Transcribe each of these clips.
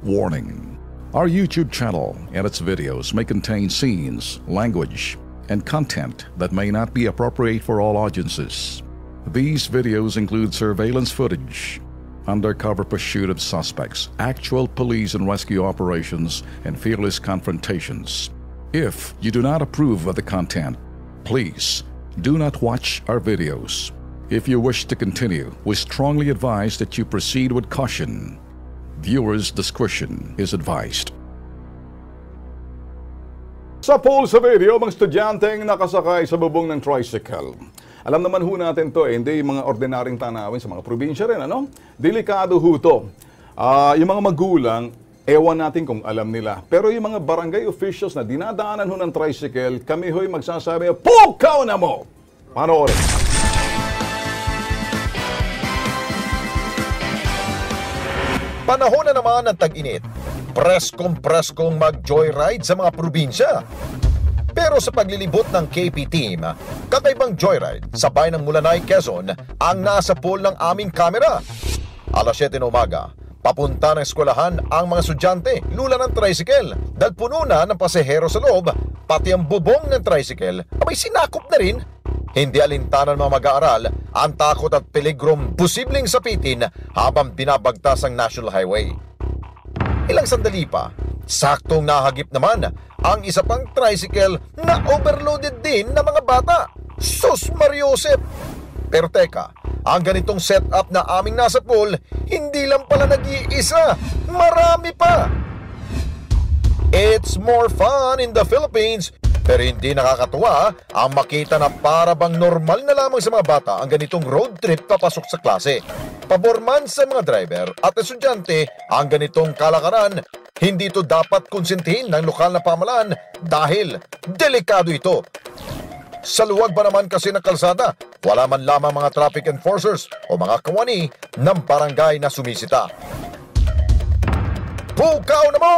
Warning: our YouTube channel and its videos may contain scenes, language, and content that may not be appropriate for all audiences. These videos include surveillance footage, undercover pursuit of suspects, actual police and rescue operations, and fearless confrontations. If you do not approve of the content, please do not watch our videos. If you wish to continue, we strongly advise that you proceed with caution. Viewers' discretion is advised. Sa poll sa video, mga estudyanteng nakasakay sa bubong ng tricycle. Alam naman ho natin to, hindi mga ordinaryong tanawin sa mga probinsya rin, ano? Delikado ho to. Yung mga magulang, ewan natin kung alam nila. Pero yung mga barangay officials na dinadaanan ho ng tricycle, kami ho'y magsasabi, pukaw na mo! Panoorin. Panahon na naman ng tag-init. Preskong mag-joyride sa mga probinsya. Pero sa paglilibot ng KP team, kakaibang joyride sa bayan ng Mulanay, Quezon ang nasa pool ng aming kamera. Alas 7 ng umaga, papunta ng eskwelahan ang mga estudyante, lula ng tricycle. Dahil puno na ng pasahero sa loob, pati ang bubong ng tricycle, abay sinakop na rin. Hindi alintanan ng mga mag-aaral ang takot at peligrom posibleng sapitin habang binabagtas ang National Highway. Ilang sandali pa, saktong nahagip naman ang isa pang tricycle na overloaded din ng mga bata. Sus Mariosep! Pero teka, ang ganitong setup na aming nasa pool, hindi lang pala nag-iisa, marami pa! It's more fun in the Philippines, pero hindi nakakatuwa ang makita na para bang normal na lamang sa mga bata ang ganitong road trip papasok sa klase. Pabor man sa mga driver at estudyante ang ganitong kalakaran, hindi ito dapat konsentihin ng lokal na pamahalaan dahil delikado ito. Sa luwag ba naman kasi ng kalsada, wala man lamang mga traffic enforcers o mga kawani ng barangay na sumisita. Pukaw na mo!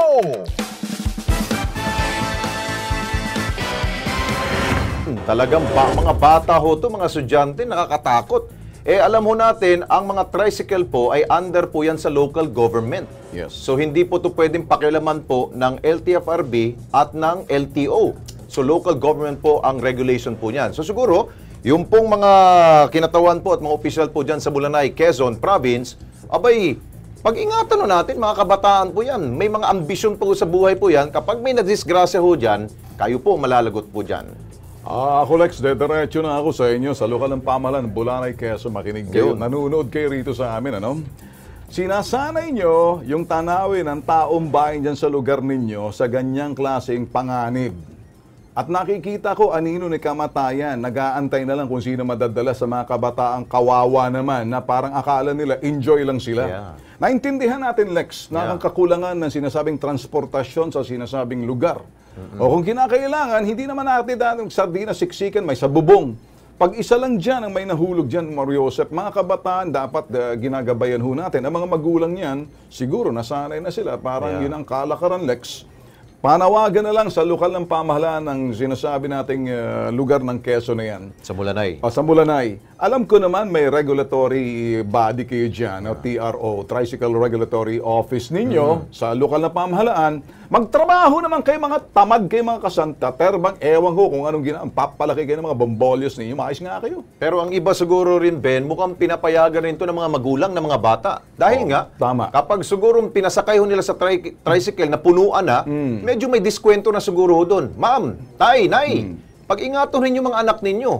Talagang mga bata ho to, mga estudyante, nakakatakot. Alam ho natin, ang mga tricycle po ay under po yan sa local government. Yes. So hindi po to pwedeng pakialaman po ng LTFRB at ng LTO. So local government po ang regulation po niyan. So siguro, yung pong mga kinatawan po at mga opisyal po dyan sa Mulanay, Quezon Province, abay, pag-ingatan ho natin, mga kabataan po yan. May mga ambisyon po sa buhay po yan. Kapag may nadisgrasya ho dyan, kayo po malalagot po dyan. Ako Lex, dediretso na ako sa inyo sa lokal ng pamahalaan ng Mulanay, Quezon. Makinig kayo, nanonood kayo rito sa amin, ano? Sinasanay nyo yung tanawin ng taong bayan dyan sa lugar ninyo sa ganyang klaseng panganib. At nakikita ko anino ni kamatayan, nag-aantay na lang kung sino madadala sa mga kabataang kawawa naman na parang akala nila enjoy lang sila. Yeah. Naintindihan natin, Lex, na ang kakulangan ng sinasabing transportasyon sa sinasabing lugar. O kung kinakailangan, hindi naman natin ng sardina siksikan, may sa bubong. Pag isa lang dyan ang may nahulog dyan, Mariosep, mga kabataan, dapat ginagabayan ho natin. Ang mga magulang yan, siguro nasanay na sila. Parang yun ang kalakaran, Lex. Panawagan na lang sa lokal ng pamahalaan ng sinasabi nating lugar ng Quezon na yan. Sa Mulanay. Sa Mulanay. Alam ko naman may regulatory body kayo dyan, TRO, Tricycle Regulatory Office ninyo, sa lokal na pamahalaan. Magtrabaho naman kayo mga tamad kayo mga kasanta, pero bang ewan ko kung anong ginagawa, papalaki kayo ng mga bombolyos ninyo, maayos nga kayo. Pero ang iba siguro rin, Ben, mukhang pinapayagan rin ito ng mga magulang ng mga bata. Dahil nga, tama. Kapag siguro pinasakay ho nila sa tricycle na punuan na, medyo may diskwento na siguro ho doon. Ma'am, tay, nay, pag-ingatan ninyo mga anak ninyo.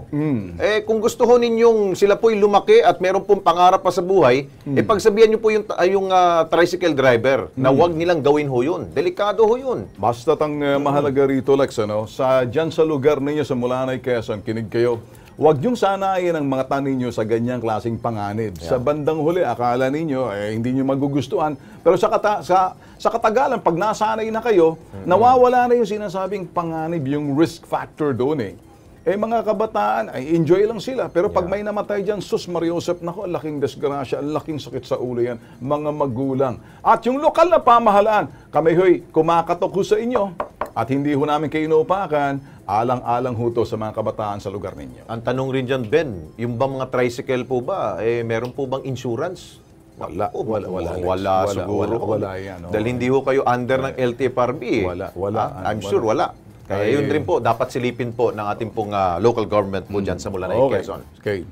Kung gusto ho ninyong sila po'y lumaki at meron pong pangarap pa sa buhay, pagsabihan nyo po yung tricycle driver na huwag nilang gawin ho yun. Delikado ho yun. Basta ang mahalaga rito, Lex, ano, dyan sa lugar ninyo sa Mulanay, Quezon, kinig kayo. Huwag niyong sanayin ang mga tanin niyo sa ganyang klaseng panganib. Sa bandang huli, akala ninyo, hindi niyo magugustuhan. Pero sa katagalan, pag nasanay na kayo, nawawala na yung sinasabing panganib, yung risk factor doon mga kabataan, ay enjoy lang sila. Pero pag may namatay dyan, sus Mariosep, nako, laking disgrasya, laking sakit sa ulo yan, mga magulang. At yung lokal na pamahalaan, kami ho'y kumakatok ho sa inyo. At hindi ho namin kayo inuupakan, alang-alang ho to sa mga kabataan sa lugar ninyo. Ang tanong rin dyan, Ben, yung bang mga tricycle po ba, meron po bang insurance? Wala. Wala siguro. Wala yan. Dahil hindi ho kayo under ng LTFRB. Wala. I'm sure wala. Kaya yun rin po, dapat silipin po ng ating pong local government po dyan sa Mulanay, Quezon. Okay.